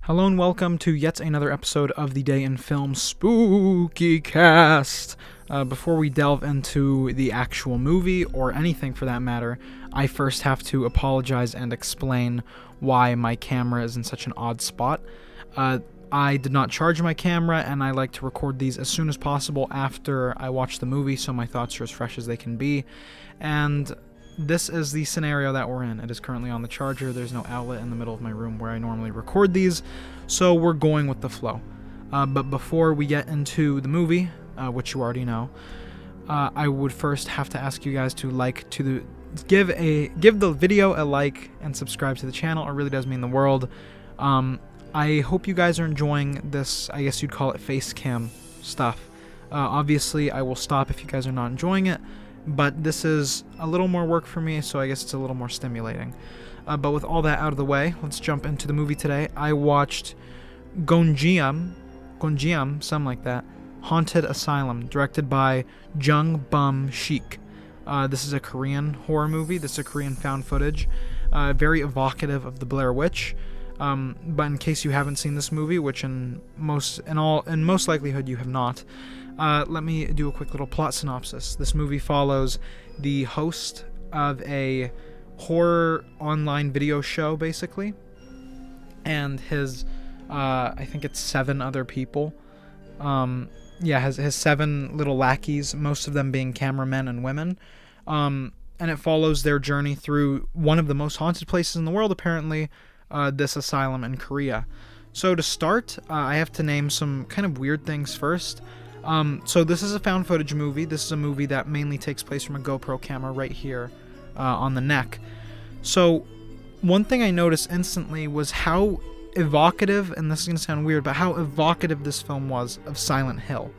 Hello and welcome to yet another episode of the Day in Film Spooky Cast. Before we delve into the actual movie, or anything for that matter, I first have to apologize and explain why my camera is in such an odd spot. I did not charge my camera, and I like to record these as soon as possible after I watch the movie, so my thoughts are as fresh as they can be. And this is the scenario that we're in. It is currently on the charger. There's no outlet in the middle of my room where I normally record these, so we're going with the flow. But before we get into the movie, which you already know, I would first have to ask you guys to give the video a like and subscribe to the channel. It really does mean the world. I hope you guys are enjoying this, I guess you'd call it face cam stuff. Obviously, I will stop if you guys are not enjoying it, but this is a little more work for me, so I guess it's a little more stimulating. But with all that out of the way, let's jump into the movie today. I watched Gonjiam, something like that, Haunted Asylum, directed by Jung Bum Sheik. This is a Korean horror movie. This is a Korean found footage, very evocative of the Blair Witch. But in case you haven't seen this movie, which in most likelihood you have not, let me do a quick little plot synopsis. This movie follows the host of a horror online video show, basically, and his, I think it's 7 other people. His 7 little lackeys, most of them being cameramen and women. And it follows their journey through one of the most haunted places in the world, apparently, this asylum in Korea. So to start, I have to name some kind of weird things first. So this is a found footage movie. This is a movie that mainly takes place from a GoPro camera right here on the neck. So one thing I noticed instantly was how evocative, and this is going to sound weird, but how evocative this film was of Silent Hill.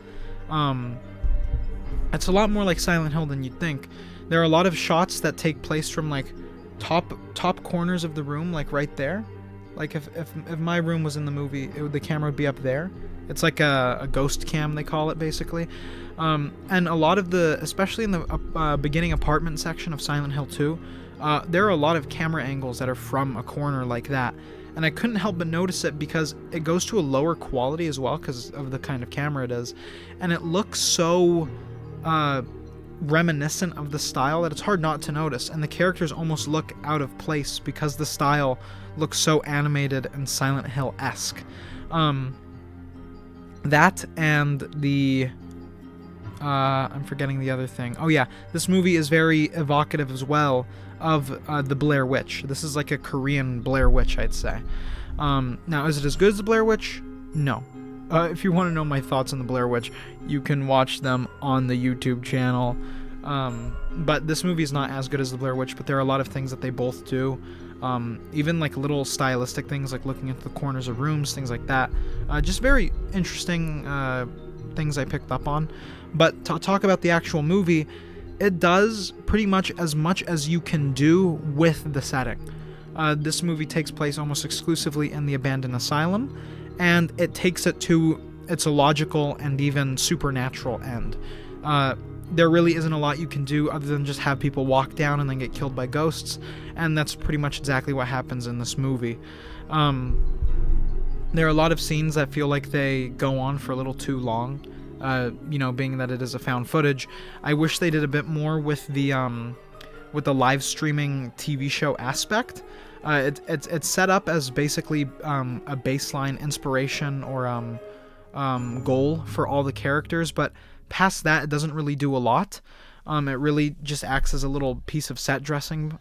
It's a lot more like Silent Hill than you'd think. There are a lot of shots that take place from like top corners of the room, like right there. Like if my room was in the movie, the camera would be up there. It's like a ghost cam, they call it, basically. And a lot of especially in the beginning apartment section of Silent Hill 2, there are a lot of camera angles that are from a corner like that. And I couldn't help but notice it because it goes to a lower quality as well because of the kind of camera it is. And it looks so reminiscent of the style that it's hard not to notice. And the characters almost look out of place because the style looks so animated and Silent Hill-esque. That and the... I'm forgetting the other thing. Oh yeah, this movie is very evocative as well of the Blair Witch. This is like a Korean Blair Witch, I'd say. Now, is it as good as the Blair Witch? No. If you want to know my thoughts on the Blair Witch, you can watch them on the YouTube channel. But this movie is not as good as the Blair Witch, but there are a lot of things that they both do. Even like little stylistic things, like looking into the corners of rooms, things like that. Just very interesting things I picked up on. But to talk about the actual movie, it does pretty much as you can do with the setting. This movie takes place almost exclusively in the abandoned asylum, and it takes it to its illogical and even supernatural end. There really isn't a lot you can do other than just have people walk down and then get killed by ghosts, and that's pretty much exactly what happens in this movie. There are a lot of scenes that feel like they go on for a little too long, being that it is a found footage. I wish they did a bit more with the live streaming TV show aspect. It's set up as basically a baseline inspiration or goal for all the characters, but past that, it doesn't really do a lot. It really just acts as a little piece of set dressing,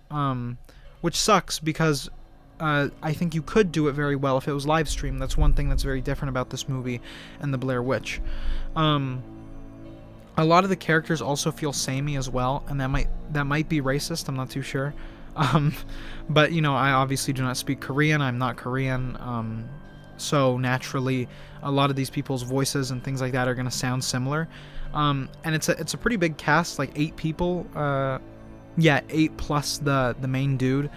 which sucks because I think you could do it very well if it was live streamed. That's one thing that's very different about this movie and the Blair Witch. A lot of the characters also feel samey as well, and that might be racist. I'm not too sure. But I obviously do not speak Korean. I'm not Korean. So naturally, a lot of these people's voices and things like that are going to sound similar. And it's a pretty big cast, like 8 people. 8 plus the main dude.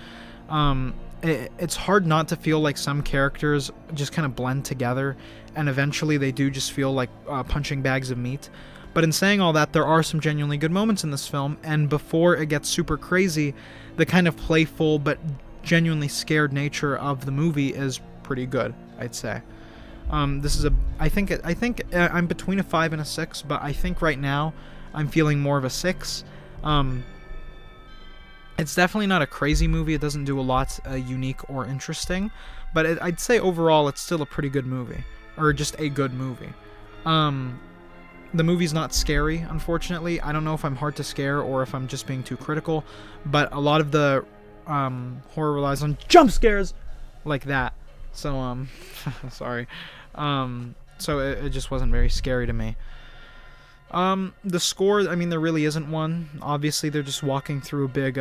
It's hard not to feel like some characters just kind of blend together, and eventually they do just feel like punching bags of meat. But in saying all that, there are some genuinely good moments in this film, and before it gets super crazy, the kind of playful but genuinely scared nature of the movie is pretty good, I'd say. This is I think I'm between a 5 and a 6, but I think right now I'm feeling more of a 6. It's definitely not a crazy movie. It doesn't do a lot unique or interesting, but I'd say overall it's still a pretty good movie, or just a good movie. The movie's not scary, unfortunately. I don't know if I'm hard to scare or if I'm just being too critical, but a lot of the horror relies on jump scares like that. So, sorry. So it just wasn't very scary to me. The score, I mean, there really isn't one. Obviously, they're just walking through a big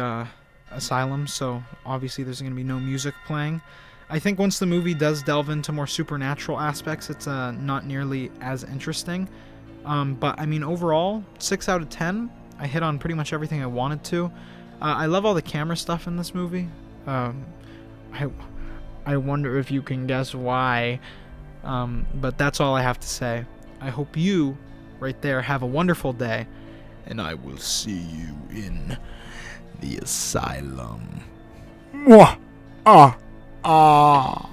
asylum, so obviously there's going to be no music playing. I think once the movie does delve into more supernatural aspects, it's not nearly as interesting. But, I mean, overall, 6 out of 10. I hit on pretty much everything I wanted to. I love all the camera stuff in this movie. I wonder if you can guess why. But that's all I have to say. I hope you, right there, have a wonderful day, and I will see you in the asylum. Mwah! Ah! Ah!